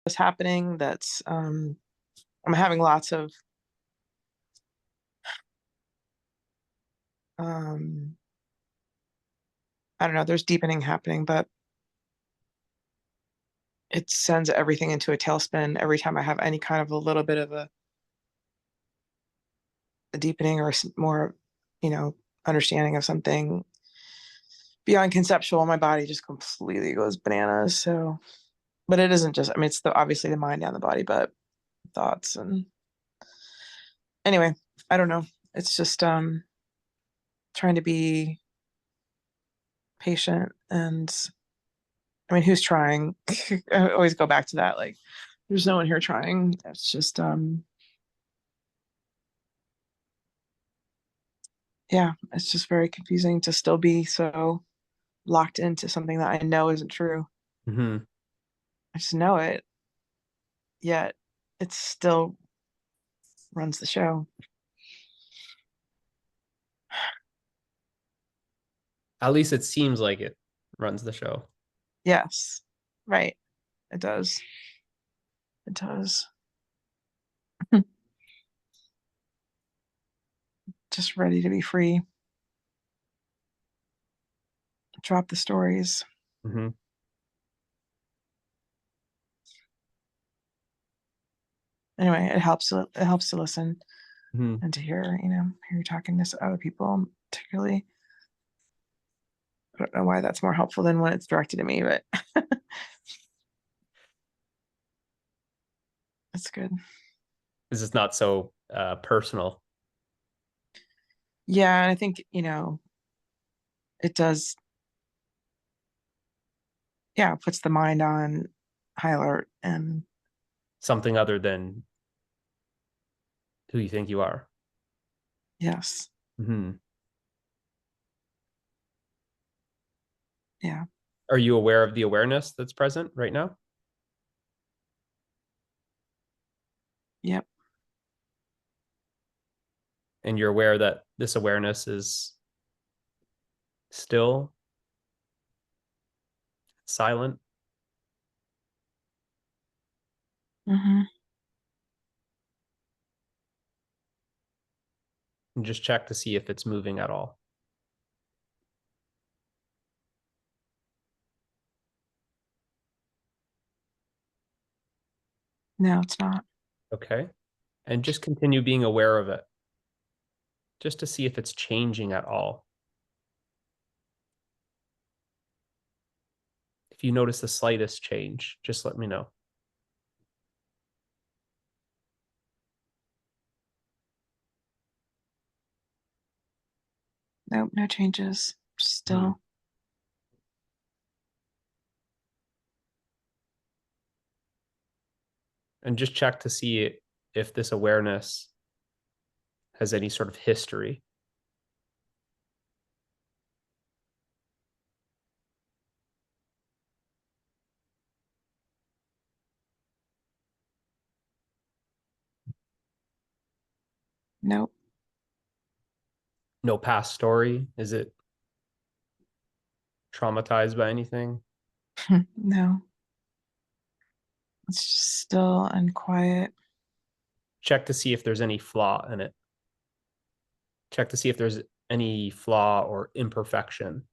is happening that's I'm having lots of um I don't know, there's deepening happening, but it sends everything into a tailspin every time I have any kind of a little bit of a deepening or more, you know, understanding of something beyond conceptual. My body just completely goes bananas. So, but it isn't just, I mean, it's obviously the mind and the body, but thoughts and anyway, I don't know. It's just trying to be patient and I mean, who's trying? I always go back to that. Like, there's no one here trying. It's just yeah, it's just very confusing to still be so locked into something that I know isn't true. Hmm. I just know it, yet it still runs the show. At least it seems like it runs the show. Yes, right. It does. It does. Just ready to be free. Drop the stories. Hmm. Anyway, it helps to listen Hmm. and to hear, you know, hear you talking to other people, particularly. I don't know why that's more helpful than when it's directed at me, but it's good. This is not so personal. Yeah, and I think, you know, it does, yeah, puts the mind on high alert and Something other than who you think you are. yes, Hmm. yeah, Are you aware of the awareness that's present right now? yep, And you're aware that this awareness is still silent? mm-hmm. And just check to see if it's moving at all. No, it's not. Okay. And just continue being aware of it, just to see if it's changing at all. If you notice the slightest change, just let me know. Nope, no changes. Hmm. Still, And just check to see if this awareness has any sort of history. nope, No past story. Is it traumatized by anything? no. It's just still and quiet. Check to see if there's any flaw in it. Check to see if there's any flaw or imperfection.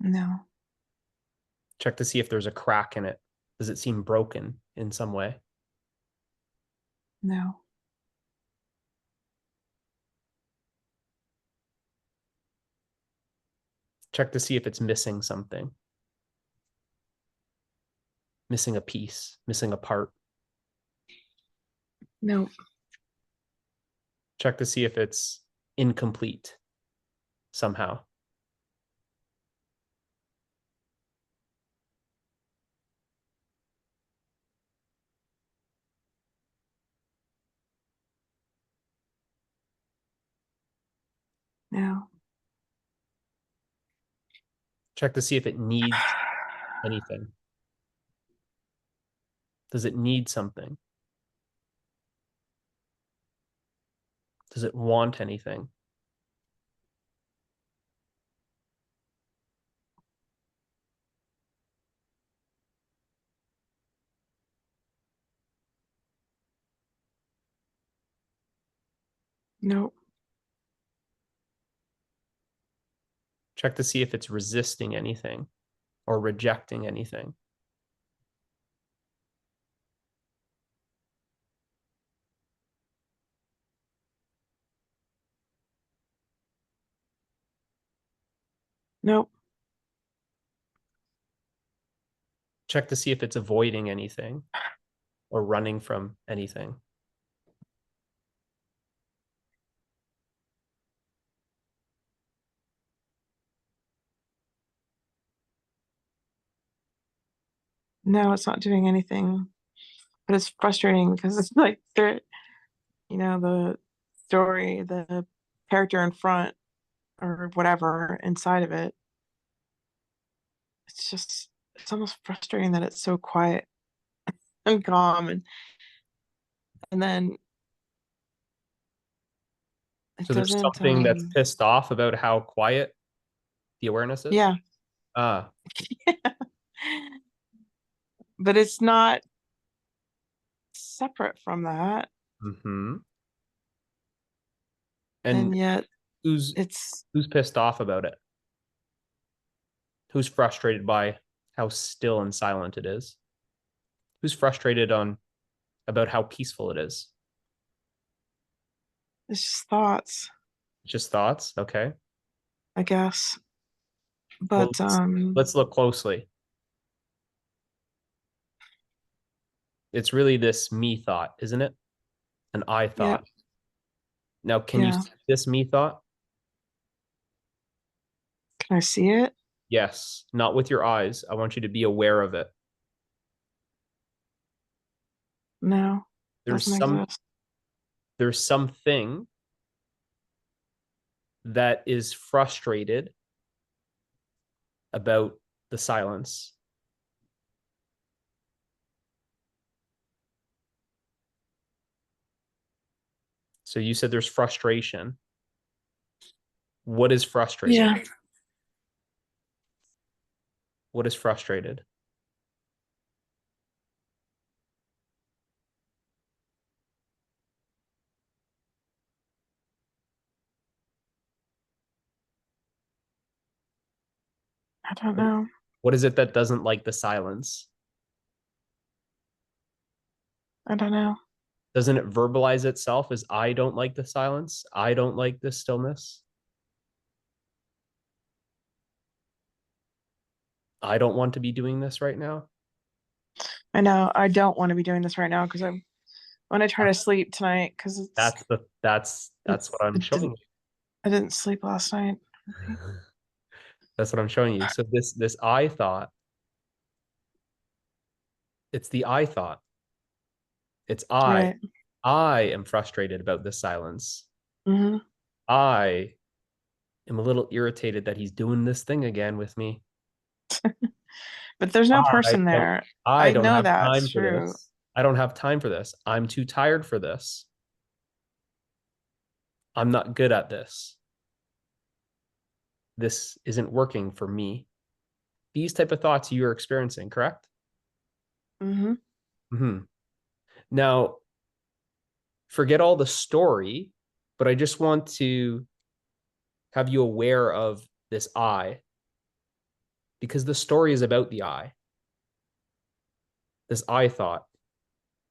No, Check to see if there's a crack in it. Does it seem broken in some way? no, Check to see if it's missing something, missing a piece, missing a part. nope, Check to see if it's incomplete somehow. no. Check to see if it needs anything. Does it need something? Does it want anything? Nope. Check to see if it's resisting anything or rejecting anything. Nope. Check to see if it's avoiding anything or running from anything. No, it's not doing anything. But it's frustrating because it's like the story, the character in front or whatever inside of it. It's almost frustrating that it's so quiet and calm and then it So there's doesn't something that's pissed off about how quiet the awareness is. yeah. Ah, But it's not separate from that. mm-hmm. And And yet who's it's who's pissed off about it? Who's frustrated by how still and silent it is? Who's frustrated on about how peaceful it is? it's just thoughts, Just thoughts. Okay. I guess. Well, But let's look closely. It's really this me thought, isn't it? An I yeah, thought. Now, can you yeah. see this me thought? Can I see it? Yes, not with your eyes. I want you to be aware of it. No, There's doesn't some exist. there's something that is frustrated about the silence. So you said there's frustration. What is frustrated? Yeah. What is frustrated? I don't know. What is it that doesn't like the silence? I don't know. Doesn't it verbalize itself as I don't like the silence? I don't like this stillness. I don't want to be doing this right now. I know. I don't want to be doing this right now because I'm when I try to sleep tonight because That's what I'm it showing didn't you. I didn't sleep last night. That's what I'm showing you. So this I thought, it's the I thought. It's I. Right. I am frustrated about this silence. Hmm. I am a little irritated that he's doing this thing again with me. But there's no I person don't there. I I don't know have that's time for true. this. I don't have time for this. I'm too tired for this. I'm not good at this. This isn't working for me. These type of thoughts you're experiencing, correct? Hmm. Mm-hmm. Now, forget all the story, but I just want to have you aware of this I, because the story is about the I. This I thought.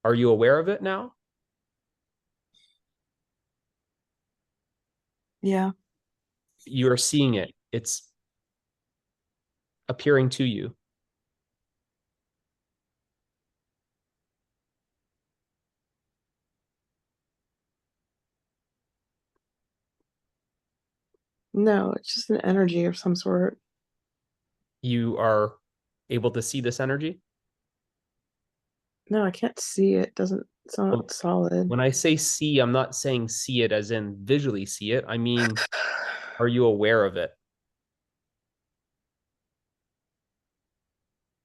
Are you aware of it now? Yeah. You are seeing it. It's appearing to you. No, it's just an energy of some sort. You are able to see this energy. No, I can't see it. It's not Well, solid. when I say see, I'm not saying see it as in visually see it. I mean, are you aware of it?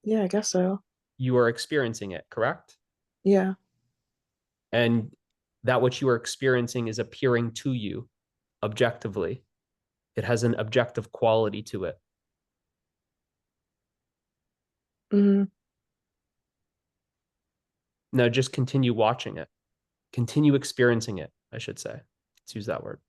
Yeah, I guess so. You are experiencing it, correct? Yeah. And that which you are experiencing is appearing to you objectively. It has an objective quality to it. Hmm. Now just continue watching it. Continue experiencing it, I should say. Let's use that word.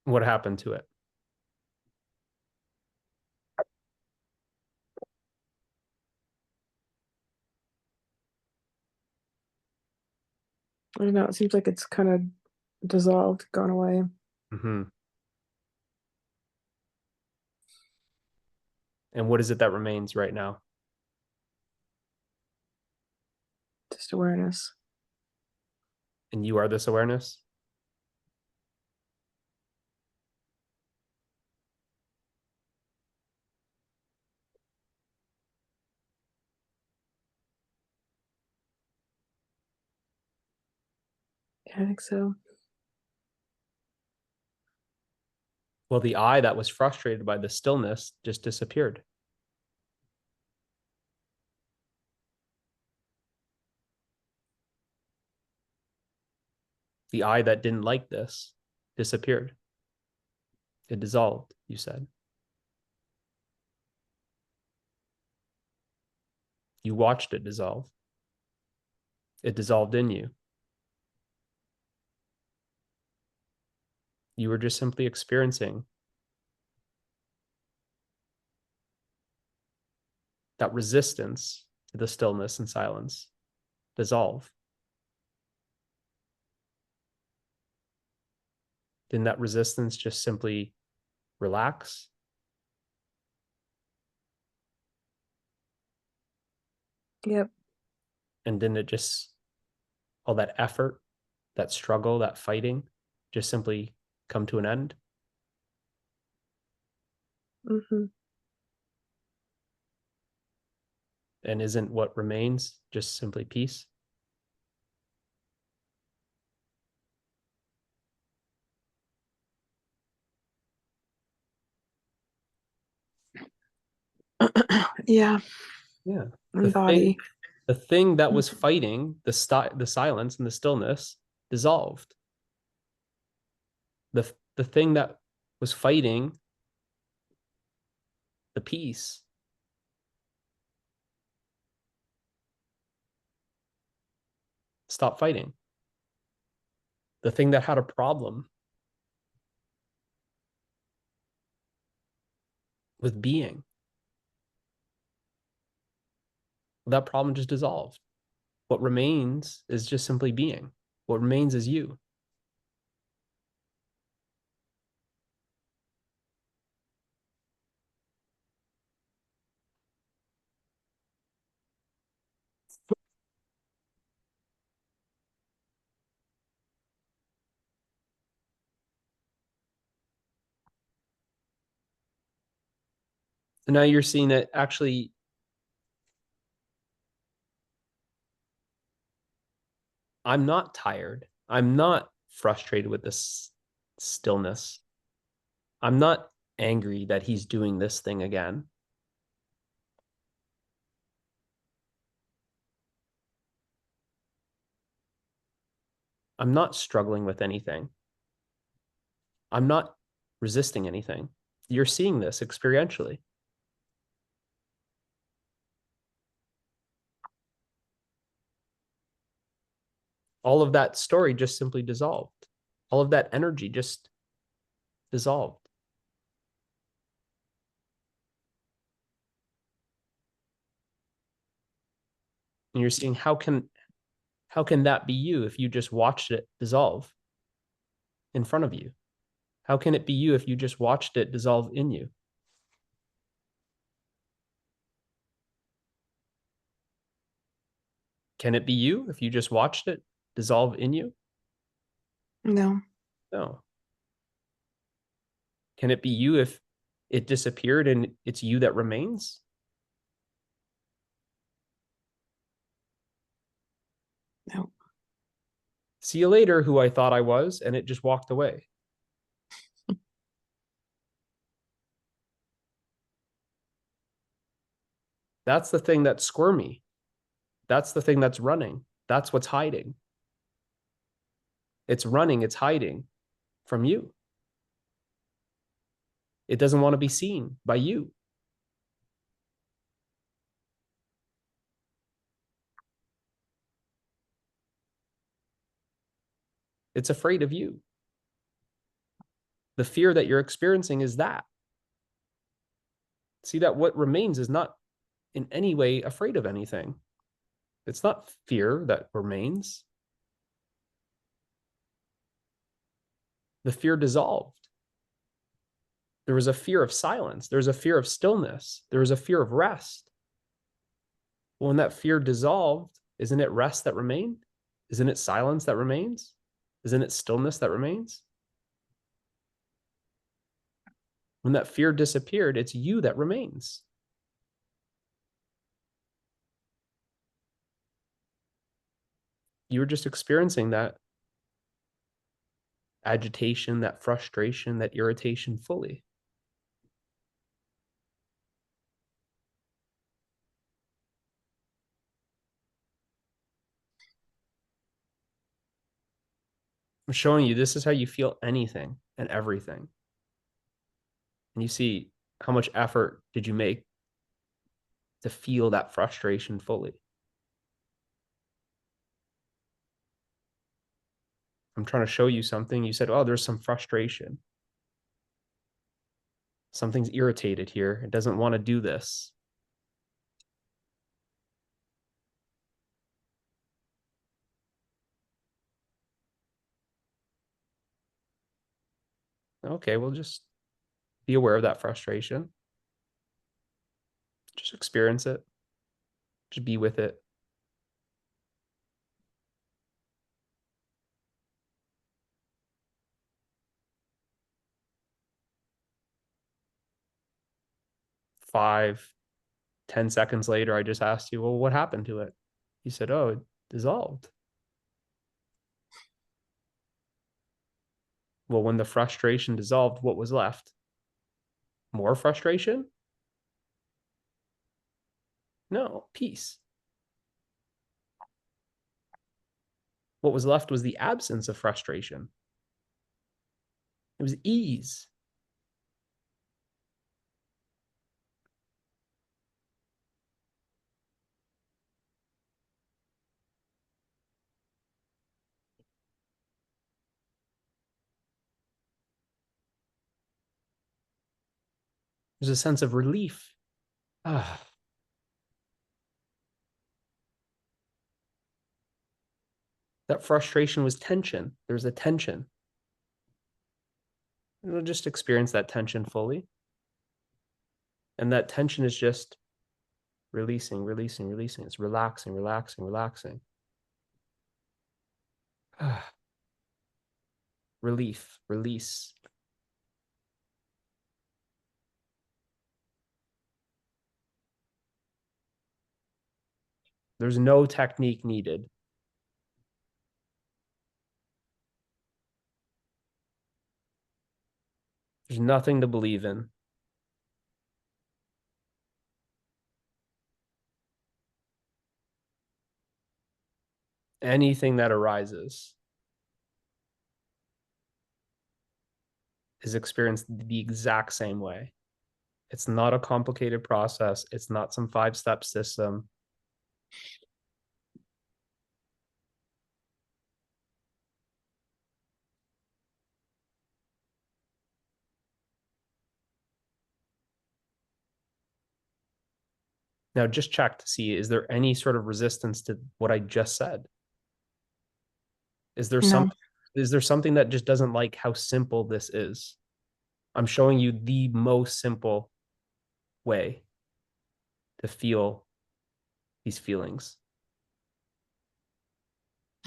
What happened to it? I don't know. It seems like it's kind of dissolved, gone away. Mm-hmm. And what is it that remains right now? Just awareness. And you are this awareness? Yeah, I think so. Well, the I that was frustrated by the stillness just disappeared. The I that didn't like this disappeared. It dissolved, you said. You watched it dissolve. It dissolved in you. You were just simply experiencing that resistance to the stillness and silence dissolve. Didn't that resistance just simply relax? Yep. And didn't it just, all that effort, that struggle, that fighting, just simply come to an end? Mm-hmm. And isn't what remains just simply peace? Yeah. Yeah. The And thing, body. the thing that was fighting the silence and the stillness dissolved. The thing that was fighting the peace stopped fighting. The thing that had a problem with being, that problem just dissolved. What remains is just simply being. What remains is you. And now you're seeing that actually I'm not tired. I'm not frustrated with this stillness. I'm not angry that he's doing this thing again. I'm not struggling with anything. I'm not resisting anything. You're seeing this experientially. All of that story just simply dissolved. All of that energy just dissolved. And you're seeing how can that be you if you just watched it dissolve in front of you? How can it be you if you just watched it dissolve in you? Can it be you if you just watched it dissolve in you? No. No. Can it be you if it disappeared and it's you that remains? No. See you later, who I thought I was, and it just walked away. That's the thing that's squirmy. That's the thing that's running. That's what's hiding. It's running, it's hiding from you. It doesn't want to be seen by you. It's afraid of you. The fear that you're experiencing is that. See that what remains is not in any way afraid of anything. It's not fear that remains. The fear dissolved. There was a fear of silence. There was a fear of stillness. There was a fear of rest. Well, when that fear dissolved, isn't it rest that remained? Isn't it silence that remains? Isn't it stillness that remains? When that fear disappeared, it's you that remains. You were just experiencing that agitation, that frustration, that irritation fully. I'm showing you this is how you feel anything and everything. And you see how much effort did you make to feel that frustration fully. I'm trying to show you something. You said, oh, there's some frustration. Something's irritated here. It doesn't want to do this. Okay, well, just be aware of that frustration. Just experience it. Just be with it. Five, 10 seconds later, I just asked you, well, what happened to it? You said, oh, it dissolved. Well, when the frustration dissolved, what was left? More frustration? No, peace. What was left was the absence of frustration. It was ease. There's a sense of relief. Ah, that frustration was tension. There's a tension. We'll just experience that tension fully. And that tension is just releasing, releasing, releasing. It's relaxing, relaxing, relaxing. Relief, release. There's no technique needed. There's nothing to believe in. Anything that arises is experienced the exact same way. It's not a complicated process. It's not some 5-step system. Now just check to see, is there any sort of resistance to what I just said? Is there No. something that just doesn't like how simple this is? I'm showing you the most simple way to feel these feelings.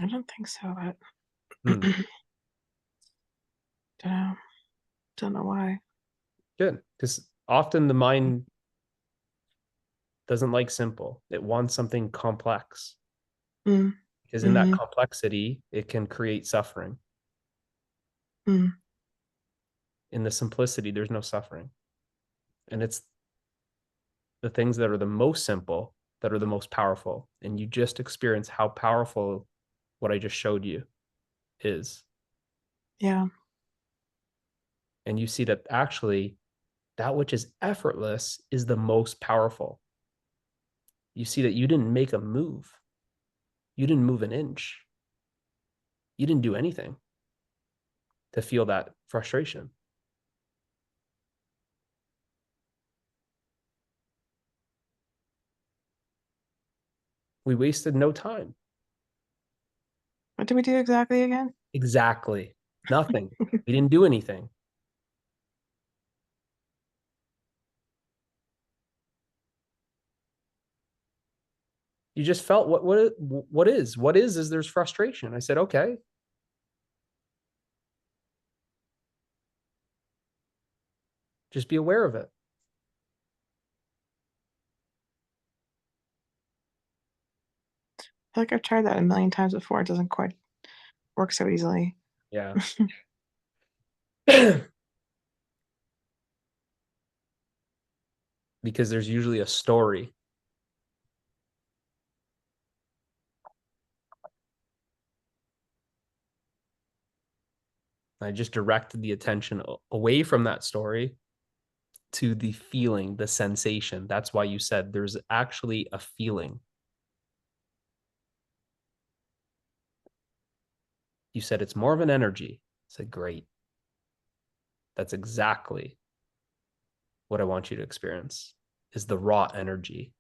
I don't think so. Hmm. Don't know why. Good. Because often the mind doesn't like simple. It wants something complex. Mm, Because in that mm-hmm, complexity, it can create suffering. mm. In the simplicity, there's no suffering. And it's the things that are the most simple that are the most powerful. And you just experience how powerful what I just showed you is. Yeah. And you see that actually that which is effortless is the most powerful. You see that you didn't make a move. You didn't move an inch. You didn't do anything to feel that frustration. We wasted no time. What did we do exactly again? Exactly. Nothing. We didn't do anything. You just felt what is there's frustration. I said, okay, just be aware of it. I feel like I've tried that a million times before. It doesn't quite work so easily. Yeah. Because there's usually a story. I just directed the attention away from that story to the feeling, the sensation. That's why you said there's actually a feeling. You said it's more of an energy. I said, great. That's exactly what I want you to experience is the raw energy.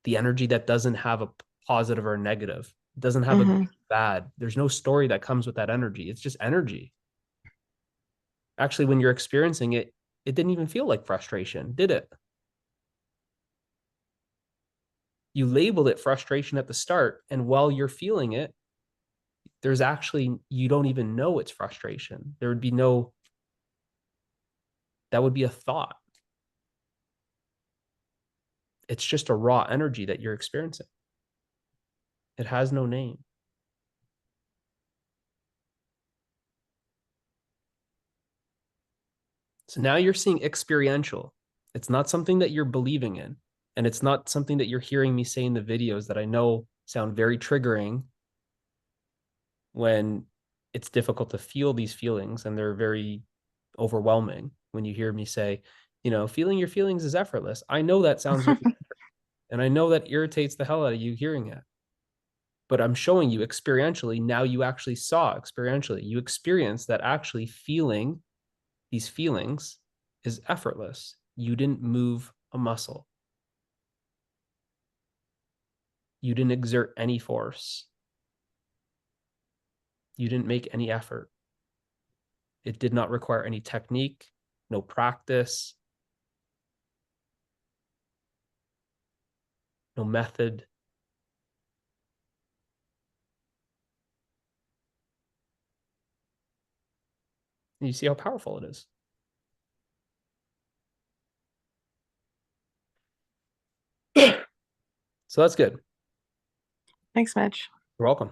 The energy that doesn't have a positive or negative. It doesn't have a Mm-hmm. bad. There's no story that comes with that energy. It's just energy. Actually, when you're experiencing it, it didn't even feel like frustration, did it? You labeled it frustration at the start. And while you're feeling it, there's actually, you don't even know it's frustration. There would be no, that would be a thought. It's just a raw energy that you're experiencing. It has no name. So now you're seeing experiential. It's not something that you're believing in. And it's not something that you're hearing me say in the videos that I know sound very triggering when it's difficult to feel these feelings and they're very overwhelming when you hear me say, feeling your feelings is effortless. I know that sounds very, and I know that irritates the hell out of you hearing it. But I'm showing you experientially. Now you actually saw experientially. You experienced that actually feeling these feelings is effortless. You didn't move a muscle. You didn't exert any force. You didn't make any effort. It did not require any technique, no practice, no method. And you see how powerful it is. So that's good. Thanks, Mitch. You're welcome.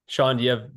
Sean, do you have